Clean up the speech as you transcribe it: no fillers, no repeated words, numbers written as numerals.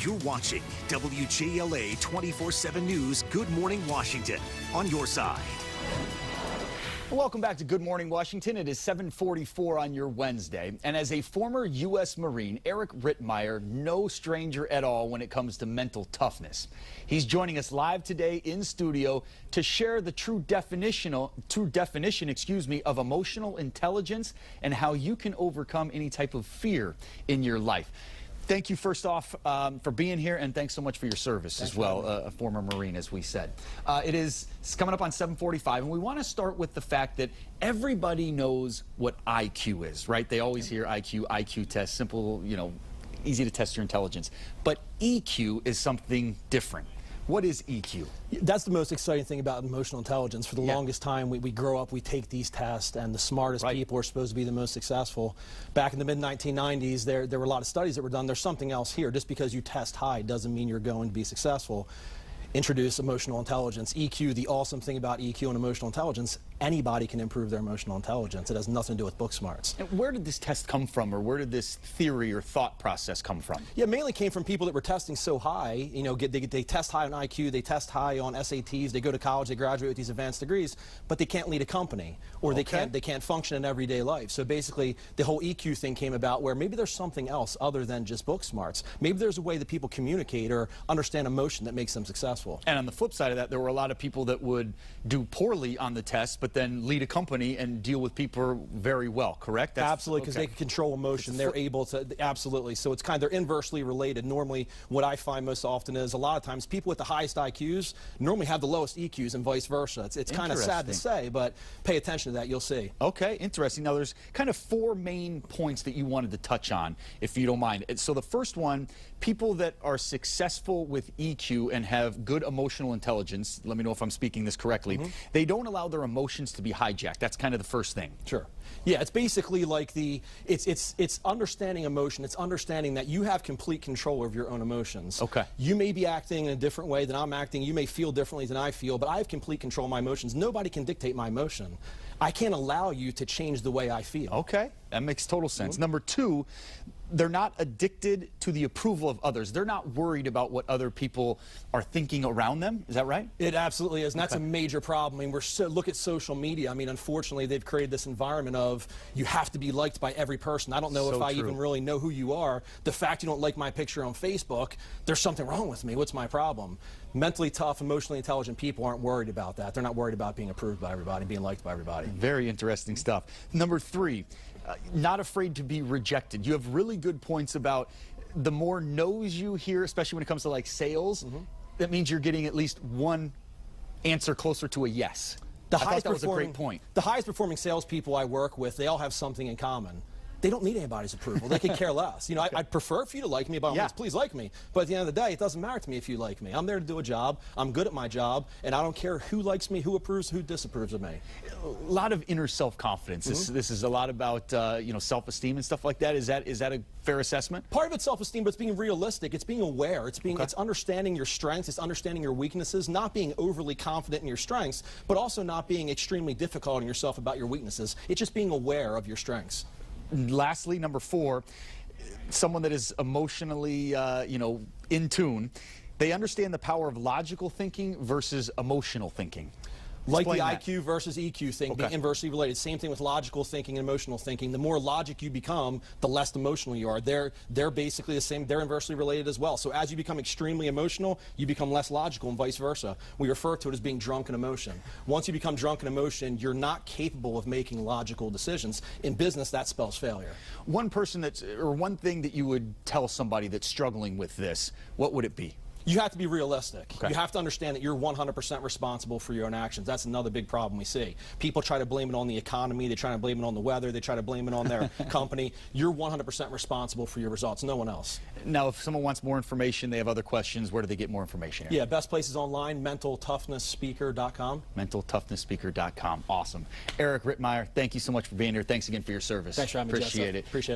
You're watching WGLA 24/7 News Good Morning Washington, on your side. Welcome back to Good Morning Washington. It is 7:44 on your Wednesday. And as a former U.S. Marine, Eric Rittmeyer, no stranger at all when it comes to mental toughness. He's joining us live today in studio to share the true definition, of emotional intelligence and how you can overcome any type of fear in your life. Thank you, first off, for being here, and thanks so much for your service as well, a former Marine, as we said. It's coming up on 7:45, and we want to start with the fact that everybody knows what IQ is, right? They always hear IQ test, simple, easy to test your intelligence. But EQ is something different. What is EQ? That's the most exciting thing about emotional intelligence. For the longest time, we grow up, we take these tests, and the smartest people are supposed to be the most successful. Back in the mid-1990s, there were a lot of studies that were done. There's something else here. Just because you test high doesn't mean you're going to be successful. Introduce emotional intelligence. EQ, the awesome thing about EQ and emotional intelligence, anybody can improve their emotional intelligence. It has nothing to do with book smarts. And where did this test come from, or where did this theory or thought process come from? Yeah, it mainly came from people that were testing so high. They test high on IQ, they test high on SATs, they go to college, they graduate with these advanced degrees, but they can't lead a company, or they can't function in everyday life. So basically, the whole EQ thing came about where maybe there's something else other than just book smarts. Maybe there's a way that people communicate or understand emotion that makes them successful. And on the flip side of that, there were a lot of people that would do poorly on the test, but then lead a company and deal with people very well, correct? Absolutely, because they can control emotion. They're able to, absolutely. So it's they're inversely related. Normally, what I find most often is a lot of times people with the highest IQs normally have the lowest EQs and vice versa. It's kind of sad to say, but pay attention to that, you'll see. Okay, interesting. Now, there's kind of four main points that you wanted to touch on, if you don't mind. So the first one, people that are successful with EQ and have good emotional intelligence, let me know if I'm speaking this correctly, they don't allow their emotions to be hijacked. That's kind of the first thing. Sure. Yeah, it's basically like it's understanding emotion. It's understanding that you have complete control of your own emotions. Okay. You may be acting in a different way than I'm acting. You may feel differently than I feel, but I have complete control of my emotions. Nobody can dictate my emotion. I can't allow you to change the way I feel. Okay, that makes total sense. Number two, they're not addicted to the approval of others. They're not worried about what other people are thinking around them. Is that right? It absolutely is, and that's a major problem. I mean, look at social media. I mean, unfortunately, they've created this environment of you have to be liked by every person. I don't know if I even really know who you are. The fact you don't like my picture on Facebook, there's something wrong with me. What's my problem? Mentally tough, emotionally intelligent people aren't worried about that. They're not worried about being approved by everybody, being liked by everybody. Very interesting stuff. Number three, not afraid to be rejected. You have really good points about the more no's you hear, especially when it comes to like sales, that means you're getting at least one answer closer to a yes. I thought that was a great point. The highest performing salespeople I work with, they all have something in common. They don't need anybody's approval. They could care less. I'd prefer for you to like me, but please like me. But at the end of the day, it doesn't matter to me if you like me. I'm there to do a job. I'm good at my job, and I don't care who likes me, who approves, who disapproves of me. A lot of inner self-confidence. This is a lot about self-esteem and stuff like that. Is that a fair assessment? Part of it's self-esteem, but it's being realistic. It's being aware. It's understanding your strengths. It's understanding your weaknesses. Not being overly confident in your strengths, but also not being extremely difficult on yourself about your weaknesses. It's just being aware of your strengths. Lastly, number four, someone that is emotionally, in tune, they understand the power of logical thinking versus emotional thinking. Like the IQ versus EQ thing, being inversely related. Same thing with logical thinking and emotional thinking. The more logic you become, the less emotional you are. They're basically the same. They're inversely related as well. So as you become extremely emotional, you become less logical and vice versa. We refer to it as being drunk in emotion. Once you become drunk in emotion, you're not capable of making logical decisions. In business, that spells failure. One thing that you would tell somebody that's struggling with this, what would it be? You have to be realistic. You have to understand that you're 100% responsible for your own actions. That's another big problem we see. People try to blame it on the economy. They try to blame it on the weather. They try to blame it on their company. You're 100% responsible for your results, no one else. Now, if someone wants more information, they have other questions, where do they get more information? Yeah, best places online, mentaltoughness.speaker.com. mentaltoughness.speaker.com. Awesome. Eric Rittmeyer, thank you so much for being here. Thanks again for your service. Thanks for having me, Appreciate it. Appreciate it.